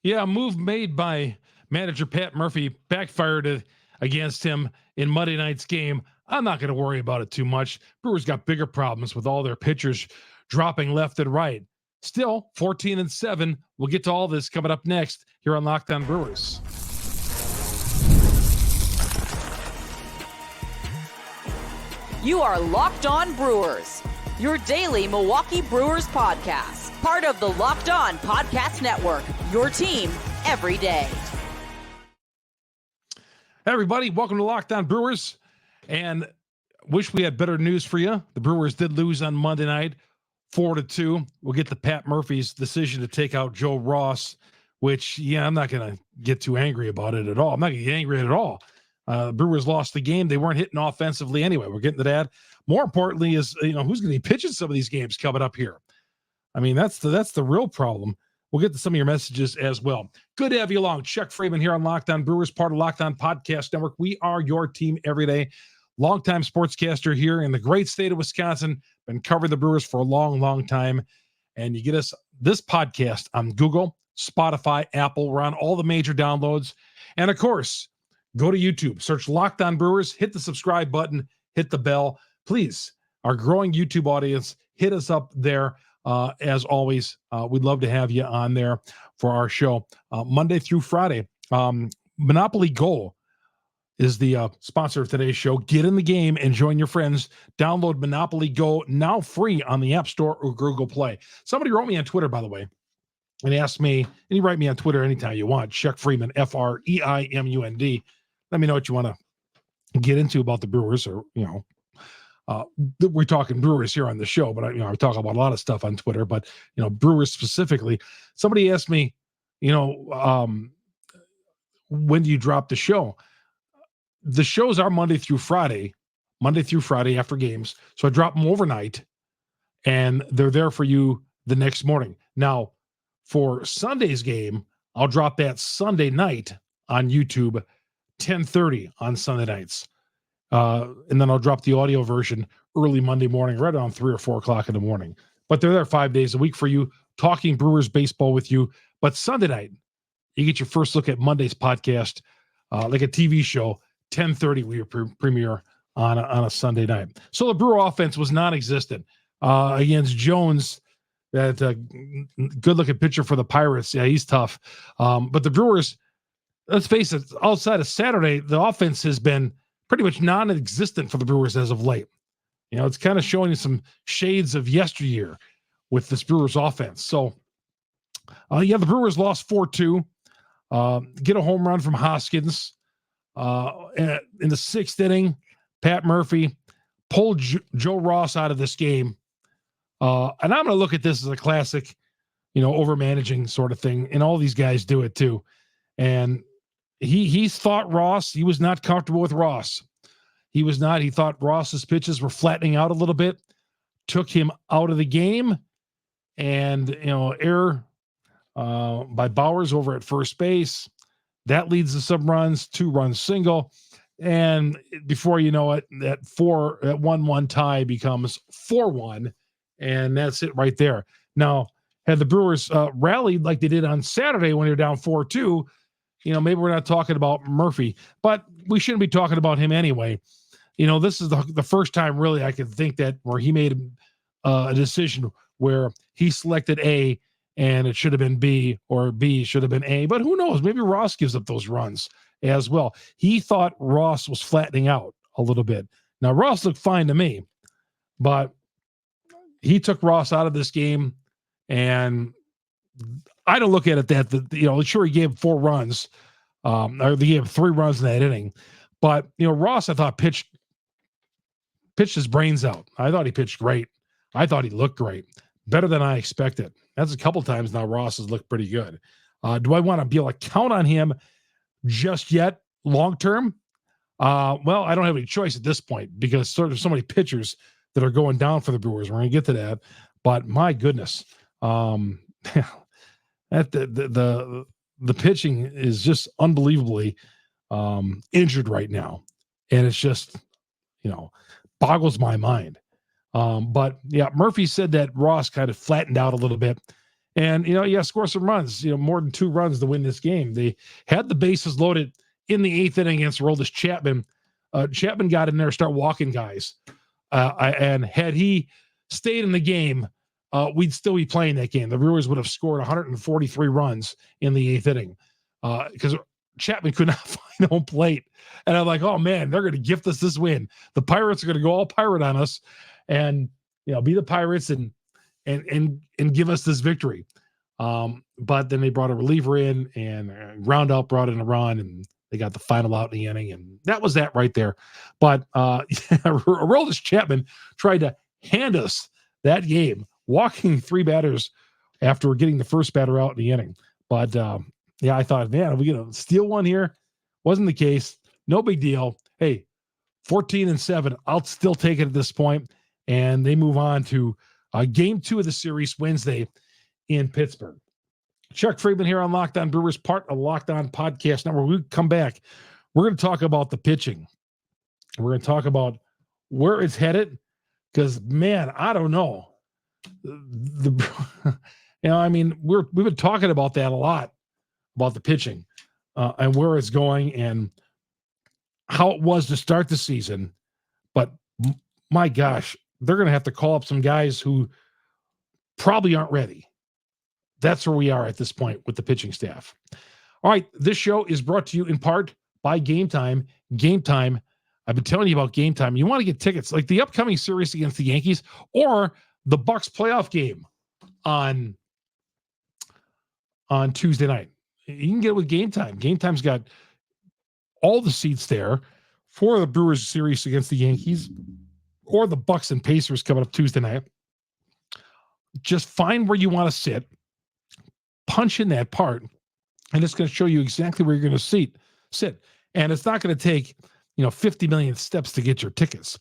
Yeah, a move made by manager Pat Murphy backfired against him in Monday night's game. I'm not going to worry about it too much. Brewers got bigger problems with all their pitchers dropping left and right. Still, 14-7. We'll get to all this coming up next here on Locked On Brewers. You are Locked On Brewers, your daily Milwaukee Brewers podcast. Part of the Locked On Podcast Network, your team every day. Hey everybody, welcome to Locked On Brewers. And wish we had better news for you. The Brewers did lose on Monday night, 4-2. We'll get to Pat Murphy's decision to take out Joe Ross, which, I'm not going to get too angry about it at all. I'm not going to get angry at all. Brewers lost the game. They weren't hitting offensively anyway. We're getting to that. More importantly is, who's going to be pitching some of these games coming up here? I mean, that's the real problem. We'll get to some of your messages as well. Good to have you along. Chuck Freeman here on Locked On Brewers, part of Locked On Podcast Network. We are your team every day. Longtime sportscaster here in the great state of Wisconsin. Been covering the Brewers for a long, long time. And you get us this podcast on Google, Spotify, Apple. We're on all the major downloads. And of course, go to YouTube, search Locked On Brewers, hit the subscribe button, hit the bell. Please, our growing YouTube audience, hit us up there. As always, we'd love to have you on there for our show Monday through Friday. Monopoly Go is the sponsor of today's show. Get in the game and join your friends. Download Monopoly Go now free on the App Store or Google Play. Somebody wrote me on Twitter, by the way, and asked me, and you write me on Twitter anytime you want, Chuck Freeman, Freimund. Let me know what you want to get into about the Brewers, or, we're talking Brewers here on the show, but I talk about a lot of stuff on Twitter, but Brewers specifically. Somebody asked me, when do you drop the show? The shows are Monday through Friday after games. So I drop them overnight and they're there for you the next morning. Now for Sunday's game, I'll drop that Sunday night on YouTube, 10:30 on Sunday nights. And then I'll drop the audio version early Monday morning, right around 3 or 4 o'clock in the morning. But they're there 5 days a week for you, talking Brewers baseball with you. But Sunday night, you get your first look at Monday's podcast, like a TV show, 10:30 we premiere on a Sunday night. So the Brewer offense was non-existent against Jones, that good-looking pitcher for the Pirates. Yeah, he's tough. But the Brewers, let's face it, outside of Saturday, the offense has been pretty much non-existent for the Brewers as of late. It's kind of showing some shades of yesteryear with this Brewers offense. So, the Brewers lost 4-2. Get a home run from Hoskins. In the 6th inning, Pat Murphy pulled Joe Ross out of this game. And I'm going to look at this as a classic, over-managing sort of thing. And all these guys do it too. And he thought Ross, he was not comfortable with Ross. He was not. He thought Ross's pitches were flattening out a little bit, took him out of the game. And, error by Bowers over at first base. That leads to some runs, 2-run single. And before you know it, that 1-1 tie becomes 4-1. And that's it right there. Now, had the Brewers rallied like they did on Saturday when they were down 4-2, maybe we're not talking about Murphy, but we shouldn't be talking about him anyway. This is the first time really I could think that where he made a decision where he selected A and it should have been B, or B should have been A. But who knows? Maybe Ross gives up those runs as well. He thought Ross was flattening out a little bit. Now, Ross looked fine to me, but he took Ross out of this game, and I don't look at it that, sure, he gave 4 runs, or they gave 3 runs in that inning. But, Ross, I thought, pitched his brains out. I thought he pitched great. I thought he looked great, better than I expected. That's a couple times now Ross has looked pretty good. Do I want to be able to count on him just yet long-term? Well, I don't have any choice at this point because there's so many pitchers that are going down for the Brewers. We're going to get to that. But my goodness, the pitching is just unbelievably injured right now. And it's just, boggles my mind. But yeah, Murphy said that Ross kind of flattened out a little bit, And, you got to score some runs, more than 2 runs to win this game. They had the bases loaded in the 8th inning against Aroldis Chapman. Chapman got in there, start walking guys. And had he stayed in the game, we'd still be playing that game. The Brewers would have scored 143 runs in the 8th inning because Chapman could not find home plate. And I'm like, oh, man, they're going to gift us this win. The Pirates are going to go all Pirate on us and, be the Pirates and give us this victory. But then they brought a reliever in and Roundup brought in a run and they got the final out in the inning. And that was that right there. But Aroldis Chapman tried to hand us that game, walking 3 batters after getting the first batter out in the inning. But I thought, man, are we going to steal one here? Wasn't the case. No big deal. Hey, 14-7. I'll still take it at this point. And they move on to game 2 of the series Wednesday in Pittsburgh. Chuck Friedman here on Locked On Brewers, part of Locked On Podcast Network. When we come back, we're going to talk about the pitching. We're going to talk about where it's headed because, man, I don't know. We've been talking about that a lot, about the pitching and where it's going and how it was to start the season. But, my gosh, they're going to have to call up some guys who probably aren't ready. That's where we are at this point with the pitching staff. All right, this show is brought to you in part by Game Time. Game Time, I've been telling you about Game Time. You want to get tickets like the upcoming series against the Yankees or the Bucks playoff game on Tuesday night. You can get it with Game Time. Game Time's got all the seats there for the Brewers series against the Yankees or the Bucks and Pacers coming up Tuesday night. Just find where you want to sit, punch in that part, and it's going to show you exactly where you're going to sit. And it's not going to take, 50 million steps to get your tickets.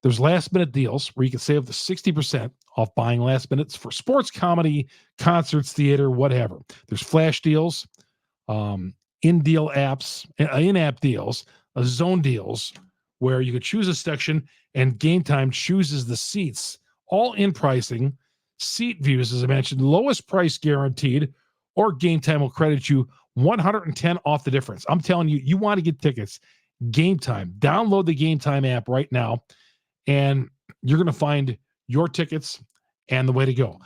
There's last minute deals where you can save up to 60% off buying last minutes for sports, comedy, concerts, theater, whatever. There's flash deals, in-deal apps, in-app deals, zone deals, where you could choose a section and Game Time chooses the seats, all in pricing, seat views, as I mentioned, lowest price guaranteed, or Game Time will credit you 110 off the difference. I'm telling you, you want to get tickets, Game Time. Download the Game Time app right now, and you're going to find your tickets and the way to go.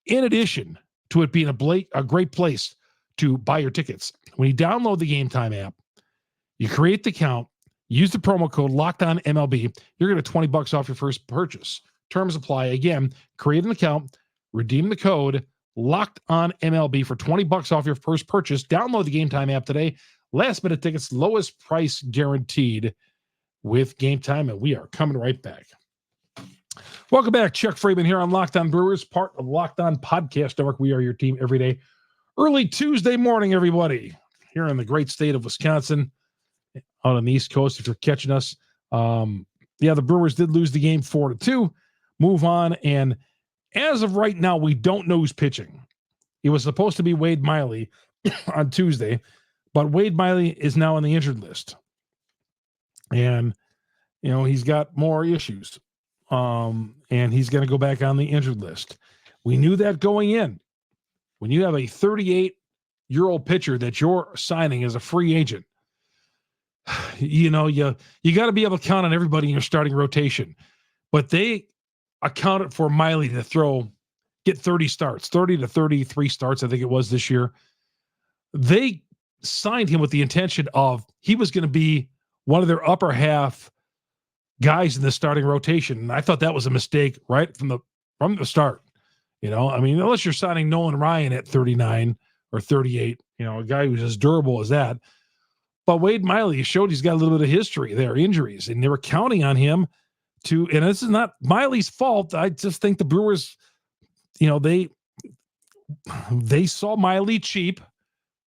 In addition to it being a great place to buy your tickets, when you download the Game Time app, you create the account, use the promo code LOCKEDONMLB, you're going to get $20 off your first purchase. Terms apply. Again, create an account, redeem the code LOCKEDONMLB for $20 off your first purchase. Download the Game Time app today. Last minute tickets, lowest price guaranteed with Game Time, and we are coming right back. Welcome back. Chuck Friedman here on Locked On Brewers, part of Locked On Podcast Network. We are your team every day. Early Tuesday morning, everybody, here in the great state of Wisconsin, out on the East Coast, if you're catching us. The Brewers did lose the game 4-2. Move on, and as of right now, we don't know who's pitching. It was supposed to be Wade Miley on Tuesday, but Wade Miley is now on the injured list. And, he's got more issues. And he's going to go back on the injured list. We knew that going in. When you have a 38-year-old pitcher that you're signing as a free agent, you got to be able to count on everybody in your starting rotation. But they accounted for Miley to get 30 starts, 30 to 33 starts, I think it was this year. They signed him with the intention of he was going to be one of their upper half guys in the starting rotation. And I thought that was a mistake right from the start. Unless you're signing Nolan Ryan at 39 or 38, a guy who's as durable as that. But Wade Miley showed he's got a little bit of history there, injuries, and they were counting on him and this is not Miley's fault. I just think the Brewers, they saw Miley cheap,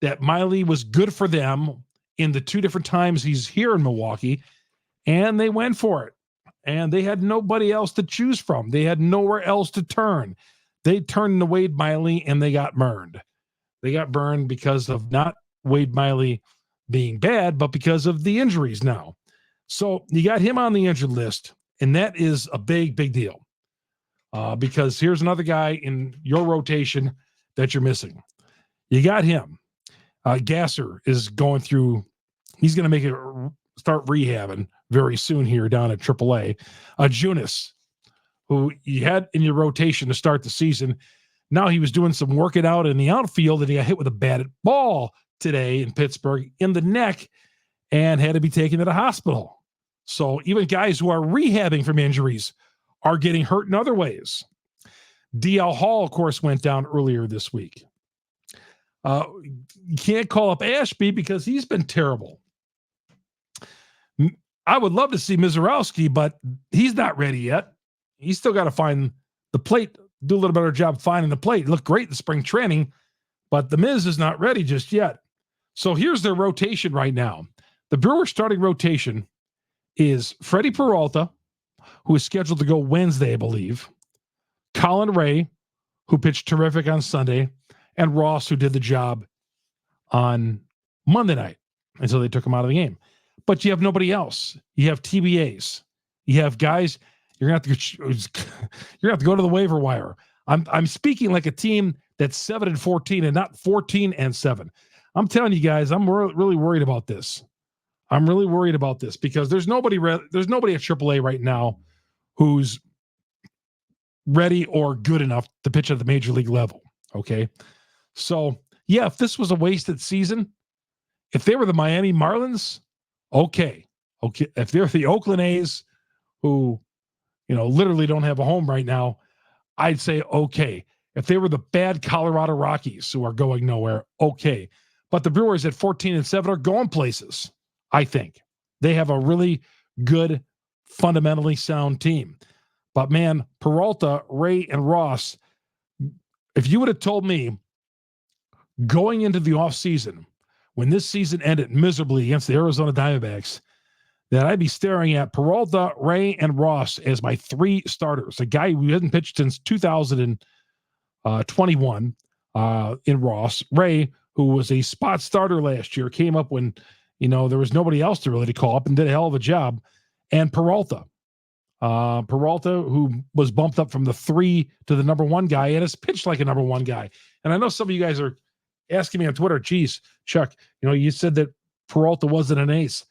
that Miley was good for them in the 2 different times he's here in Milwaukee, and they went for it. And they had nobody else to choose from. They had nowhere else to turn. They turned to Wade Miley, and they got burned. They got burned because of not Wade Miley being bad, but because of the injuries now. So you got him on the injured list, and that is a big, big deal. Because here's another guy in your rotation that you're missing. You got him. Gasser is going through. He's going to start rehabbing very soon here down at AAA. Junis, who you had in your rotation to start the season, now he was doing some working out in the outfield, and he got hit with a batted ball today in Pittsburgh in the neck and had to be taken to the hospital. So even guys who are rehabbing from injuries are getting hurt in other ways. DL Hall, of course, went down earlier this week. You can't call up Ashby because he's been terrible. I would love to see Mizorowski, but he's not ready yet. He's still got to find the plate, do a little better job finding the plate. He looked great in spring training, but the Miz is not ready just yet. So here's their rotation right now. The Brewers starting rotation is Freddy Peralta, who is scheduled to go Wednesday, I believe. Colin Rea, who pitched terrific on Sunday, and Ross, who did the job on Monday night until they took him out of the game. But you have nobody else. You have TBAs. You have guys. You're gonna have to go to the waiver wire. I'm speaking like a team that's 7-14 and not 14-7. I'm telling you guys, I'm really worried about this. I'm really worried about this because there's nobody at AAA right now who's ready or good enough to pitch at the major league level. Okay, so yeah, if this was a wasted season, if they were the Miami Marlins, okay. If they're the Oakland A's, who literally don't have a home right now, I'd say okay. If they were the bad Colorado Rockies who are going nowhere, okay. But the Brewers at 14-7 are going places. I think they have a really good, fundamentally sound team. But man, Peralta, Rea, and Ross, if you would have told me going into the offseason, when this season ended miserably against the Arizona Diamondbacks, that I'd be staring at Peralta, Rea, and Ross as my three starters. A guy who hasn't pitched since 2021 in Ross. Rea, who was a spot starter last year, came up when there was nobody else to really call up and did a hell of a job. And Peralta, who was bumped up from the 3 to the number 1 guy and has pitched like a number 1 guy. And I know some of you guys are asking me on Twitter, geez, Chuck, you said that Peralta wasn't an ace.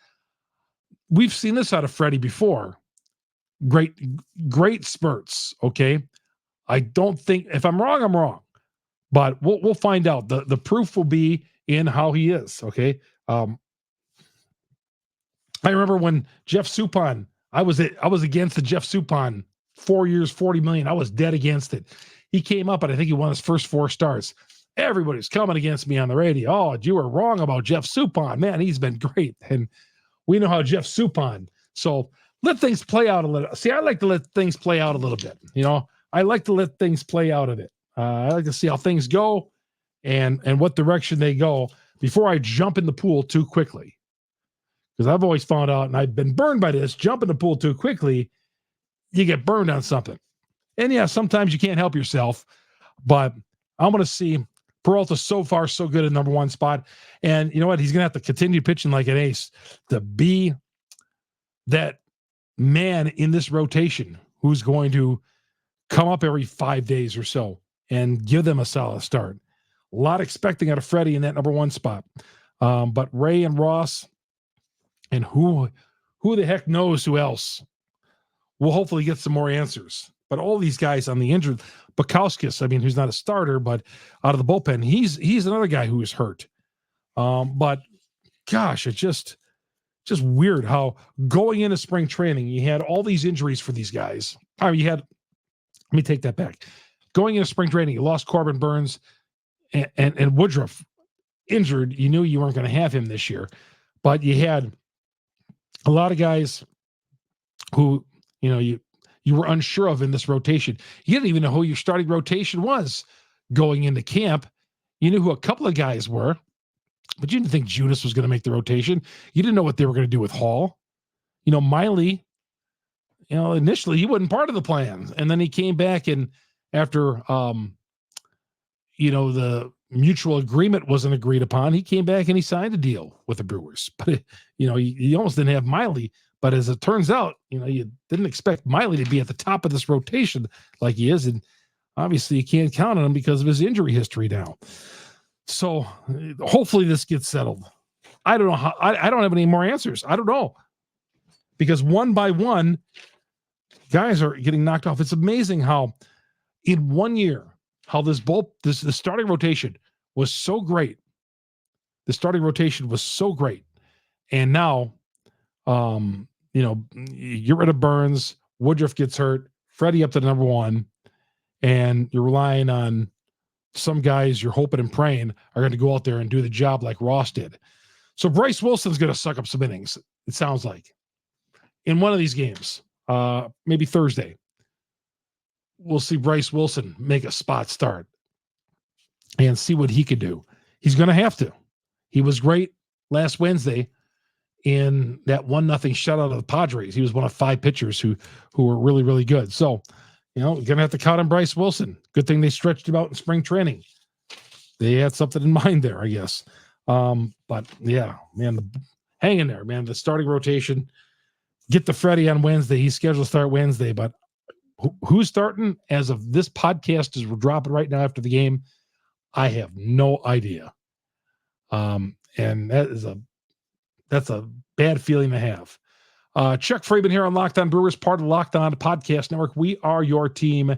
We've seen this out of Freddie before. Great spurts. Okay. I don't think, if I'm wrong, I'm wrong, but we'll find out. The proof will be in how he is. Okay. I remember when Jeff Suppan, I was against the Jeff Suppan 4 years, $40 million. I was dead against it. He came up and I think he won his first 4 starts. Everybody's coming against me on the radio. Oh, you were wrong about Jeff Suppan. Man, he's been great. And we know how Jeff Suppan. So let things play out a little. See, I like to let things play out a little bit. I like to let things play out a bit. I like to see how things go and what direction they go before I jump in the pool too quickly. Because I've always found out, and I've been burned by this, jump in the pool too quickly, you get burned on something. And yeah, sometimes you can't help yourself, but I'm going to see Peralta so far so good at number 1 spot. And you know what? He's going to have to continue pitching like an ace to be that man in this rotation who's going to come up every 5 days or so and give them a solid start. A lot expecting out of Freddie in that number 1 spot. But Rea and Ross, and who the heck knows who else? We'll hopefully get some more answers. But all these guys on the injured, Bukowskis, who's not a starter, but out of the bullpen, he's another guy who is hurt. But gosh, it's just weird how going into spring training, you had all these injuries for these guys. Let me take that back. Going into spring training, you lost Corbin Burns and Woodruff injured. You knew you weren't going to have him this year, but you had a lot of guys who, you were unsure of in this rotation. You didn't even know who your starting rotation was going into camp. You knew who a couple of guys were, but you didn't think Junis was going to make the rotation. You didn't know what they were going to do with Hall. Miley, initially he wasn't part of the plan. And then he came back, and after, the mutual agreement wasn't agreed upon, he came back and he signed a deal with the Brewers. But, you almost didn't have Miley. But as it turns out, you didn't expect Miley to be at the top of this rotation like he is. And Obviously, you can't count on him because of his injury history now. So hopefully this gets settled. I don't know how. I don't have any more answers. I don't know. Because one by one, guys are getting knocked off. It's amazing how in 1 year, how the starting rotation was so great. The starting rotation was so great. And now, you get rid of Burns, Woodruff gets hurt, Freddie up to number one, and you're relying on some guys you're hoping and praying are going to go out there and do the job like Ross did. So Bryce Wilson's going to suck up some innings, it sounds like, in one of these games, maybe Thursday. We'll see Bryce Wilson make a spot start and see what he could do. He's going to have to. He was great last Wednesday in that 1-0 shutout of the Padres. He was one of 5 pitchers who were really, really good. So, you're going to have to count on Bryce Wilson. Good thing they stretched him out in spring training. They had something in mind there, I guess. But yeah, man, hang in there, man. The starting rotation, get the Freddie on Wednesday. He's scheduled to start Wednesday, but who's starting as of this podcast as we're dropping right now after the game? I have no idea. And that's a bad feeling to have. Chuck Freeman here on Locked On Brewers, part of the Locked On Podcast Network. We are your team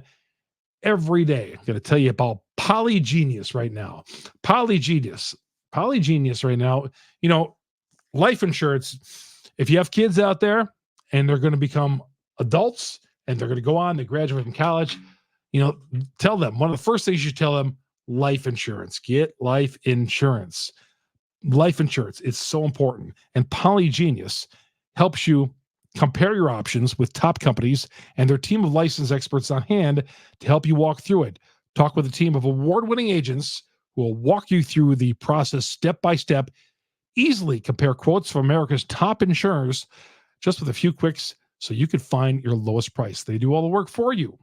every day. I'm going to tell you about Policygenius right now. Policygenius right now. Life insurance. If you have kids out there and they're going to become adults and they're going to go on to graduate from college, tell them, one of the first things you tell them, life insurance. Get life insurance. Life insurance is so important. And Policygenius helps you compare your options with top companies and their team of licensed experts on hand to help you walk through it. Talk with a team of award-winning agents who will walk you through the process step by step. Easily compare quotes from America's top insurers just with a few clicks so you can find your lowest price. They do all the work for you.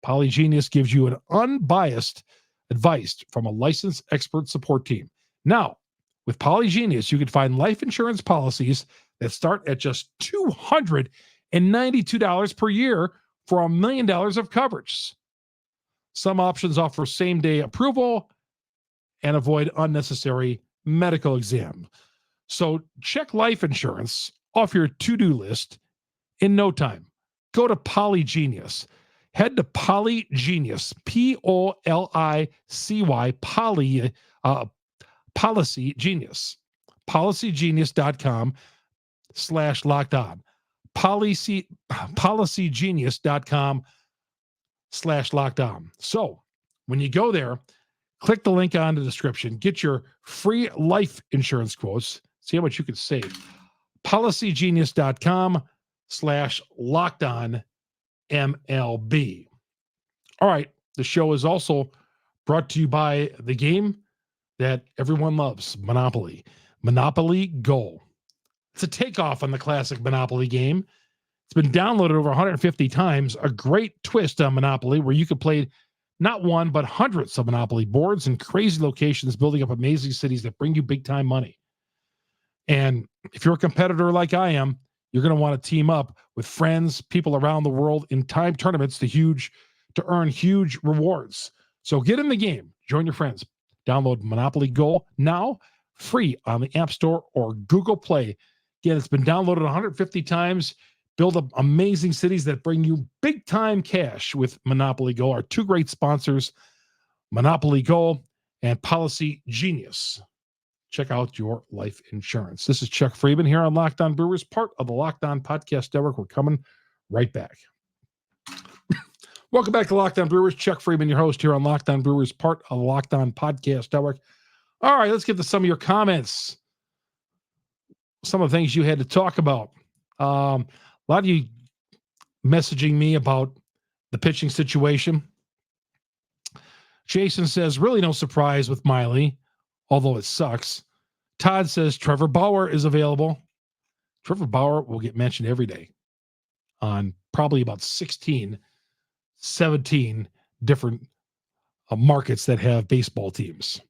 Policygenius gives you an unbiased advice from a licensed expert support team. Now, with Policygenius, you can find life insurance policies that start at just $292 per year for $1 million of coverage. Some options offer same-day approval and avoid unnecessary medical exam. So check life insurance off your to-do list in no time. Go to Policygenius. Head to Policygenius, Policy, Policygenius, policygenius.com/locked-on, policygenius.com/locked-on. So when you go there, click the link on the description, get your free life insurance quotes, see how much you can save. Policygenius.com/locked-on MLB. All right. The show is also brought to you by the game that everyone loves, Monopoly. Monopoly Go. It's a takeoff on the classic Monopoly game. It's been downloaded over 150 times. A great twist on Monopoly where you could play not one, but hundreds of Monopoly boards in crazy locations, building up amazing cities that bring you big time money. And if you're a competitor like I am, you're going to want to team up with friends, people around the world in time tournaments to earn huge rewards. So get in the game. Join your friends. Download Monopoly Go now, free on the App Store or Google Play. Again, it's been downloaded 150 times. Build up amazing cities that bring you big time cash with Monopoly Go. Our two great sponsors, Monopoly Go and Policygenius. Check out your life insurance. This is Chuck Freeman here on Locked On Brewers, part of the Locked On Podcast Network. We're coming right back. Welcome back to Locked On Brewers. Chuck Freeman, your host here on Locked On Brewers, part of the Locked On Podcast Network. All right, let's get to some of your comments. Some of the things you had to talk about. A lot of you messaging me about the pitching situation. Jason says, really no surprise with Miley, although it sucks. Todd says Trevor Bauer is available. Trevor Bauer will get mentioned every day on probably about 16, 17 different markets that have baseball teams.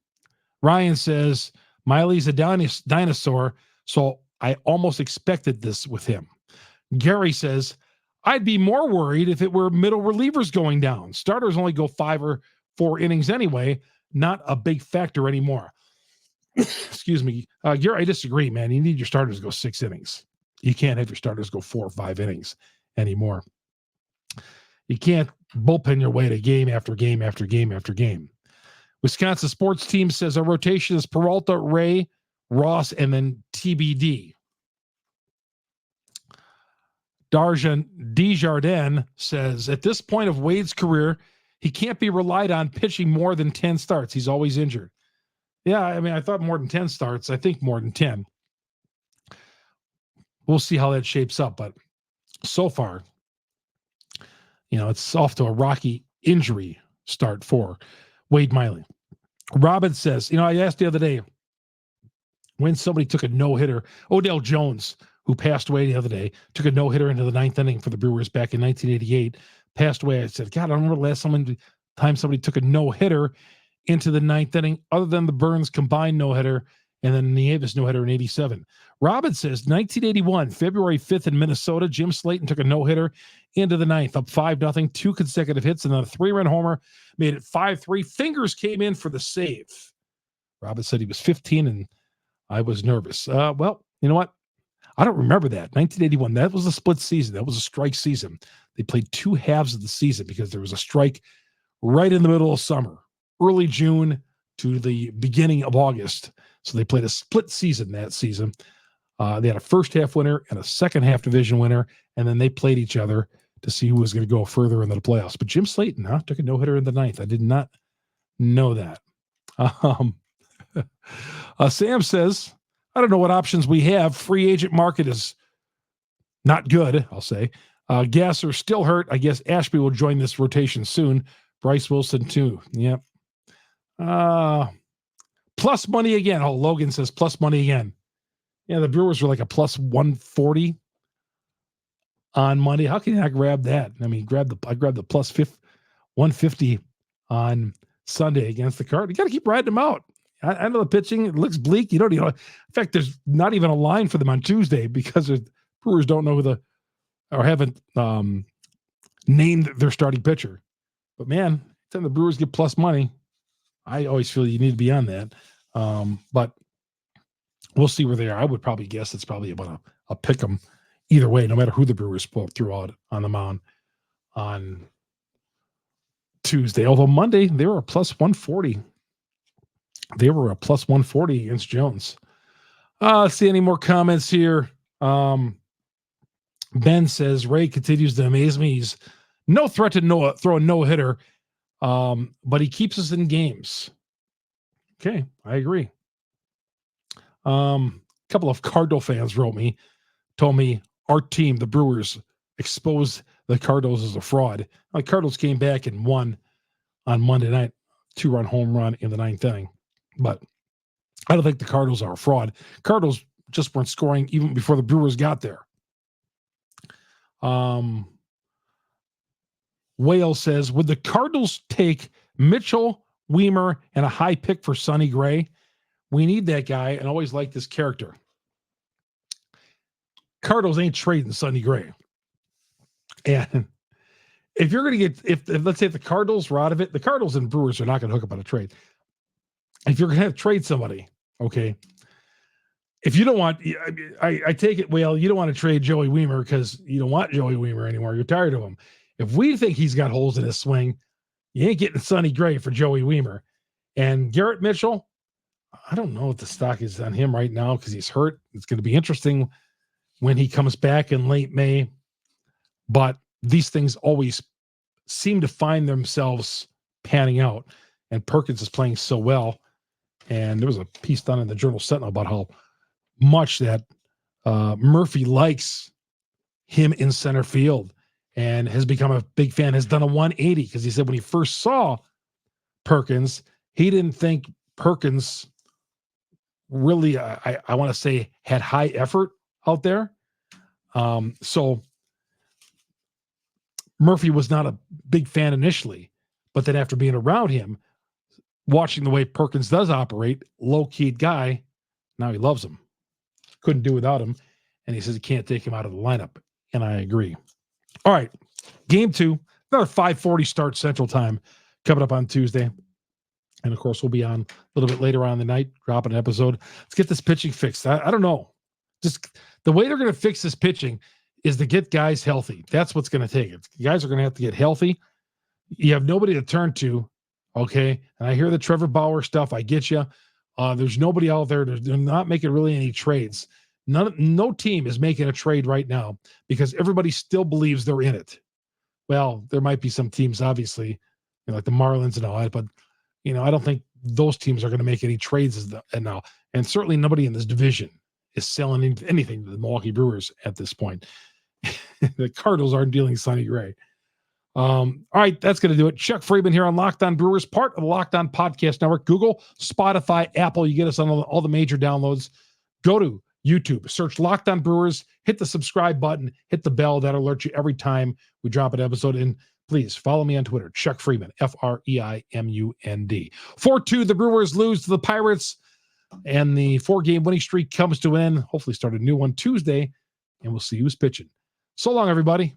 Ryan says Miley's a dinosaur, so I almost expected this with him. Gary says, I'd be more worried if it were middle relievers going down. Starters only go 5 or 4 innings anyway, not a big factor anymore. Excuse me. Gary, I disagree, man. You need your starters to go 6 innings. You can't have your starters go 4 or 5 innings anymore. You can't bullpen your way to game after game after game after game. Wisconsin sports team says our rotation is Peralta, Rea, Ross, and then TBD. Desjardins says, at this point of Wade's career, he can't be relied on pitching more than 10 starts. He's always injured. Yeah, I mean, I thought more than 10 starts. I think more than 10. We'll see how that shapes up. But so far, it's off to a rocky injury start for Wade Miley. Robin says, I asked the other day when somebody took a no-hitter. Odell Jones, who passed away the other day, took a no-hitter into the 9th inning for the Brewers back in 1988, passed away. I said, God, I don't remember the last time somebody took a no-hitter into the 9th inning other than the Burns combined no-hitter and then Nieves no-hitter in 87. Robin says, 1981, February 5th in Minnesota, Jim Slayton took a no-hitter into the 9th, up 5-0, 2 consecutive hits, and then a 3-run homer, made it 5-3. Fingers came in for the save. Robin said he was 15, and I was nervous. Well, you know what? I don't remember that. 1981, that was a split season. That was a strike season. They played 2 halves of the season because there was a strike right in the middle of summer, early June to the beginning of August. So they played a split season that season. They had a first half winner and a second half division winner, and then they played each other to see who was going to go further into the playoffs. But Jim Slayton took a no-hitter in the 9th. I did not know that. Sam says, I don't know what options we have. Free agent market is not good, I'll say. Gasser still hurt. I guess Ashby will join this rotation soon. Bryce Wilson too. Yep. Plus money again. Oh, Logan says plus money again. Yeah, the Brewers were like a plus 140 on Monday. How can you not grab that? I mean, I grabbed the plus 150 on Sunday against the Cardinals. You got to keep riding them out. I know the pitching, it looks bleak. In fact, there's not even a line for them on Tuesday because the Brewers don't know or haven't named their starting pitcher. But man, then the Brewers get plus money. I always feel you need to be on that. But we'll see where they are. I would probably guess it's probably about a pick 'em either way, no matter who the Brewers threw out on the mound on Tuesday. Although Monday, they were a plus 140. They were a plus 140 against Jones. Let's see any more comments here. Ben says, Rea continues to amaze me. He's no threat to throw a no-hitter, but he keeps us in games. Okay, I agree. A couple of Cardinal fans told me our team, the Brewers, exposed the Cardinals as a fraud. The Cardinals came back and won on Monday night, 2-run home run in the 9th inning. But I don't think the Cardinals are a fraud. Cardinals just weren't scoring even before the Brewers got there. Whale says, would the Cardinals take Mitchell, Weimer, and a high pick for Sonny Gray? We need that guy and always like this character. Cardinals ain't trading Sonny Gray. And if you're going to get, if let's say if the Cardinals were out of it, the Cardinals and Brewers are not going to hook up on a trade. If you're going to trade somebody, okay, if you don't want, I take it, well, you don't want to trade Joey Weimer because you don't want Joey Weimer anymore. You're tired of him. If we think he's got holes in his swing, you ain't getting Sonny Gray for Joey Weimer. And Garrett Mitchell, I don't know what the stock is on him right now because he's hurt. It's going to be interesting when he comes back in late May. But these things always seem to find themselves panning out. And Perkins is playing so well. And there was a piece done in the Journal Sentinel about how much that Murphy likes him in center field and has become a big fan, has done a 180 because he said when he first saw Perkins, he didn't think Perkins really, I want to say, had high effort out there. So Murphy was not a big fan initially, but then after being around him, watching the way Perkins does operate, low-keyed guy, now he loves him. Couldn't do without him. And he says he can't take him out of the lineup. And I agree. All right. Game 2, another 5:40 start Central Time coming up on Tuesday. And of course, we'll be on a little bit later on in the night, dropping an episode. Let's get this pitching fixed. I don't know. Just the way they're going to fix this pitching is to get guys healthy. That's what's going to take it. Guys are going to have to get healthy. You have nobody to turn to. Okay. And I hear the Trevor Bauer stuff. I get you. There's nobody out there. They're not making really any trades. No team is making a trade right now because everybody still believes they're in it. Well, there might be some teams, obviously, like the Marlins and all that, but I don't think those teams are going to make any trades now. And certainly nobody in this division is selling anything to the Milwaukee Brewers at this point. The Cardinals aren't dealing Sonny Gray. All right, that's going to do it. Chuck Freeman here on Locked On Brewers, part of the Locked On Podcast Network, Google, Spotify, Apple. You get us on all the major downloads. Go to YouTube, search Locked On Brewers, hit the subscribe button, hit the bell. That alerts you every time we drop an episode. And please follow me on Twitter, Chuck Freeman, FREIMUND. 4-2, the Brewers lose to the Pirates, and the 4-game winning streak comes to an end. Hopefully start a new one Tuesday, and we'll see who's pitching. So long, everybody.